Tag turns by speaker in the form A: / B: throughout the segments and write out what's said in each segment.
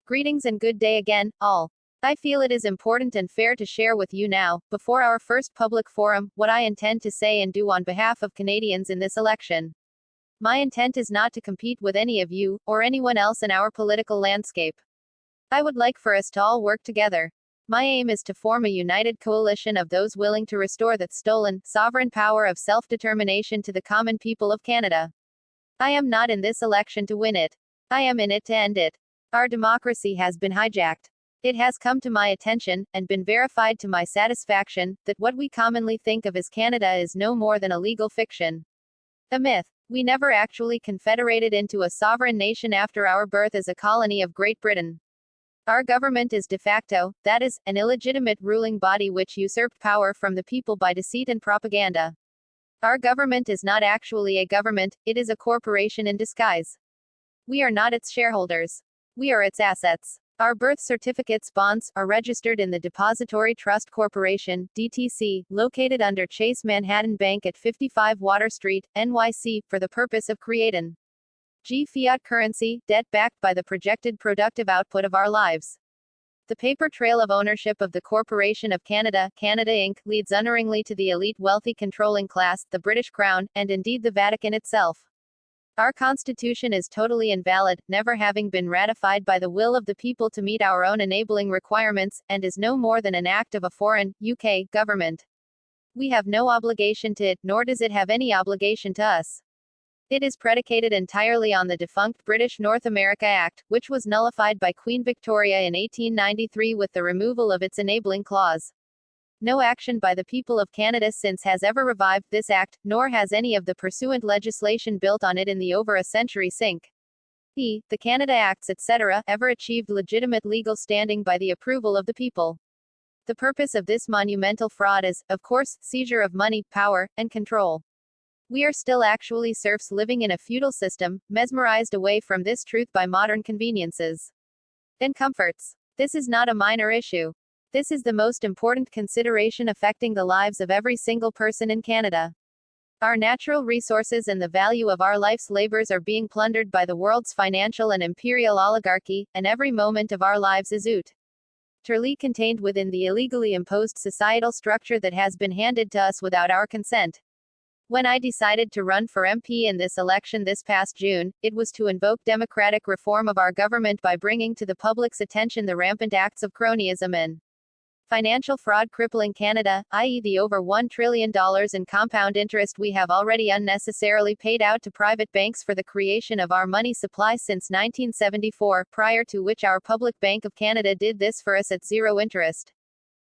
A: Greetings and good day again, all. I feel it is important and fair to share with you now, before our first public forum, what I intend to say and do on behalf of Canadians in this election. My intent is not to compete with any of you, or anyone else in our political landscape. I would like for us to all work together. My aim is to form a united coalition of those willing to restore the stolen, sovereign power of self-determination to the common people of Canada. I am not in this election to win it. I am in it to end it. Our democracy has been hijacked. It has come to my attention, and been verified to my satisfaction, that what we commonly think of as Canada is no more than a legal fiction. A myth. We never actually confederated into a sovereign nation after our birth as a colony of Great Britain. Our government is de facto, that is, an illegitimate ruling body which usurped power from the people by deceit and propaganda. Our government is not actually a government, it is a corporation in disguise. We are not its shareholders. We are its assets. Our birth certificates, bonds, are registered in the Depository Trust Corporation, DTC, located under Chase Manhattan Bank at 55 Water Street, NYC, for the purpose of creating fiat currency, debt backed by the projected productive output of our lives. The paper trail of ownership of the Corporation of Canada, Canada Inc., leads unerringly to the elite wealthy controlling class, the British Crown, and indeed the Vatican itself. Our Constitution is totally invalid, never having been ratified by the will of the people to meet our own enabling requirements, and is no more than an act of a foreign, UK, government. We have no obligation to it, nor does it have any obligation to us. It is predicated entirely on the defunct British North America Act, which was nullified by Queen Victoria in 1893 with the removal of its enabling clause. No action by the people of Canada since has ever revived this act, nor has any of the pursuant legislation built on it in the over a century sink. The Canada Acts etc. ever achieved legitimate legal standing by the approval of the people. The purpose of this monumental fraud is, of course, seizure of money, power, and control. We are still actually serfs living in a feudal system, mesmerized away from this truth by modern conveniences and comforts. This is not a minor issue. This is the most important consideration affecting the lives of every single person in Canada. Our natural resources and the value of our life's labors are being plundered by the world's financial and imperial oligarchy, and every moment of our lives is utterly contained within the illegally imposed societal structure that has been handed to us without our consent. When I decided to run for MP in this election this past June, it was to invoke democratic reform of our government by bringing to the public's attention the rampant acts of cronyism and financial fraud crippling Canada, i.e. the over $1 trillion in compound interest we have already unnecessarily paid out to private banks for the creation of our money supply since 1974, prior to which our public Bank of Canada did this for us at zero interest.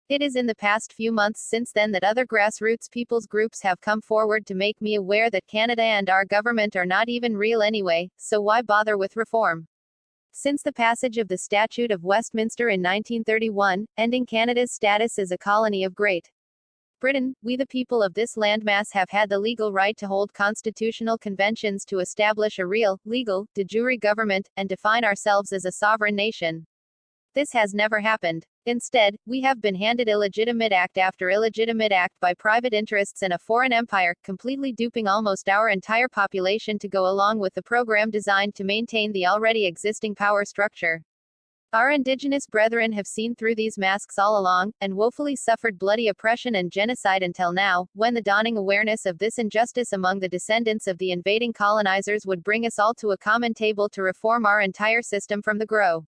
A: It is in the past few months since then that other grassroots people's groups have come forward to make me aware that Canada and our government are not even real anyway, so why bother with reform? Since the passage of the Statute of Westminster in 1931, ending Canada's status as a colony of Great Britain, we the people of this landmass have had the legal right to hold constitutional conventions to establish a real, legal, de jure government, and define ourselves as a sovereign nation. This has never happened. Instead, we have been handed illegitimate act after illegitimate act by private interests and a foreign empire, completely duping almost our entire population to go along with the program designed to maintain the already existing power structure. Our Indigenous brethren have seen through these masks all along, and woefully suffered bloody oppression and genocide until now, when the dawning awareness of this injustice among the descendants of the invading colonizers would bring us all to a common table to reform our entire system from the ground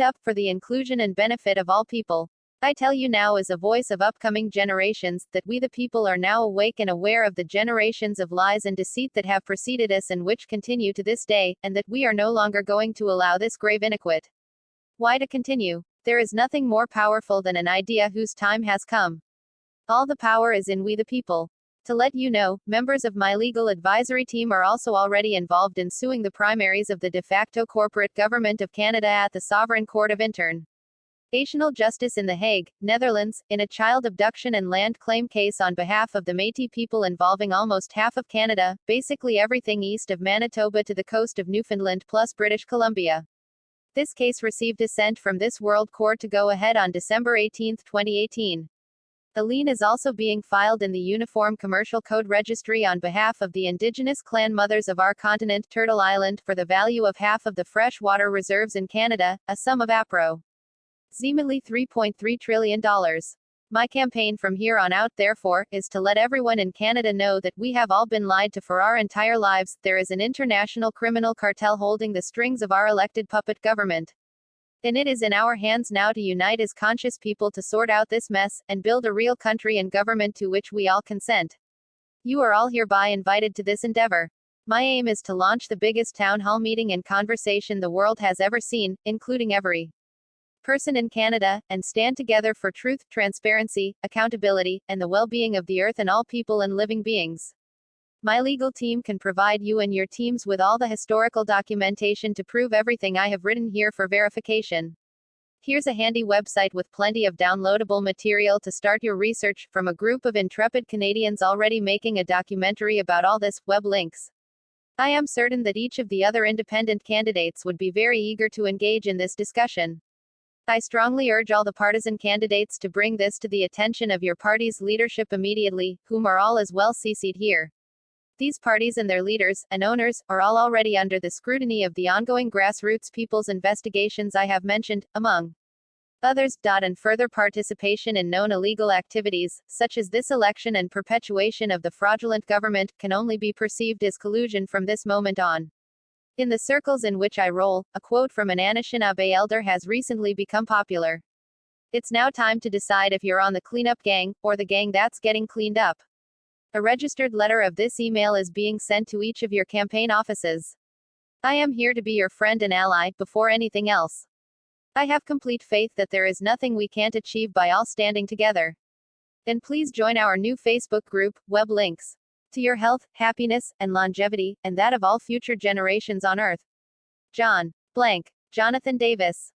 A: up for the inclusion and benefit of all people. I tell you now as a voice of upcoming generations, that we the people are now awake and aware of the generations of lies and deceit that have preceded us and which continue to this day, and that we are no longer going to allow this grave iniquity. Why to continue? There is nothing more powerful than an idea whose time has come. All the power is in we the people. To let you know, members of my legal advisory team are also already involved in suing the primaries of the de facto corporate government of Canada at the Sovereign Court of International Justice in The Hague, Netherlands, in a child abduction and land claim case on behalf of the Métis people involving almost half of Canada, basically everything east of Manitoba to the coast of Newfoundland plus British Columbia. This case received assent from this World Court to go ahead on December 18, 2018. A lien is also being filed in the Uniform Commercial Code Registry on behalf of the indigenous clan mothers of our continent, Turtle Island, for the value of half of the freshwater reserves in Canada, a sum of approximately $3.3 trillion. My campaign from here on out, therefore, is to let everyone in Canada know that we have all been lied to for our entire lives. There is an international criminal cartel holding the strings of our elected puppet government. And it is in our hands now to unite as conscious people to sort out this mess, and build a real country and government to which we all consent. You are all hereby invited to this endeavor. My aim is to launch the biggest town hall meeting and conversation the world has ever seen, including every person in Canada, and stand together for truth, transparency, accountability, and the well-being of the earth and all people and living beings. My legal team can provide you and your teams with all the historical documentation to prove everything I have written here for verification. Here's a handy website with plenty of downloadable material to start your research, from a group of intrepid Canadians already making a documentary about all this. Web links. I am certain that each of the other independent candidates would be very eager to engage in this discussion. I strongly urge all the partisan candidates to bring this to the attention of your party's leadership immediately, whom are all as well CC'd here. These parties and their leaders, and owners, are all already under the scrutiny of the ongoing grassroots people's investigations I have mentioned, among others. And further participation in known illegal activities, such as this election and perpetuation of the fraudulent government, can only be perceived as collusion from this moment on. In the circles in which I roll, a quote from an Anishinaabe elder has recently become popular. It's now time to decide if you're on the cleanup gang, or the gang that's getting cleaned up. A registered letter of this email is being sent to each of your campaign offices. I am here to be your friend and ally, before anything else. I have complete faith that there is nothing we can't achieve by all standing together. And please join our new Facebook group, Web Links. To your health, happiness, and longevity, and that of all future generations on Earth. John Blank. Jonathan Davis.